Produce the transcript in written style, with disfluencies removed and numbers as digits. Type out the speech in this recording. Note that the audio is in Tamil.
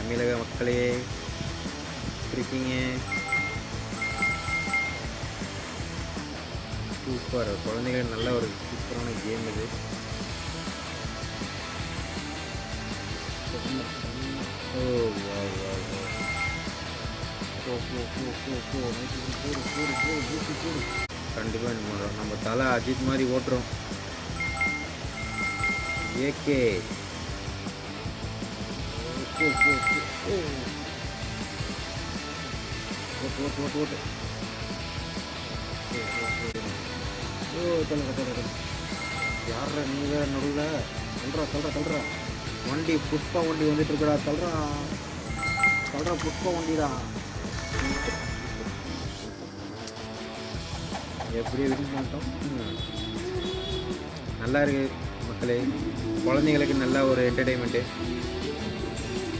தமிழக மக்களே இருக்கீங்க. சூப்பர், குழந்தைகள் நல்ல ஒரு சூப்பரான கேம் இது. ஓ வா வா வா. கண்டிப்பாக நம்ம தலை அஜித் மாதிரி ஓட்டுறோம். ஏகே ஓட்டு. யாரா நீ வேற நடுவில் சொல்கிறா வண்டி புஷ்பா வண்டி வந்துட்டு இருக்கடா. சொல்கிறா புஷ்பா வண்டிடா. எப்படி வின் பண்ணிட்டோம். நல்லா இருக்கு மக்களே, குழந்தைங்களுக்கு நல்ல ஒரு என்டர்டெயின்மெண்ட்டு.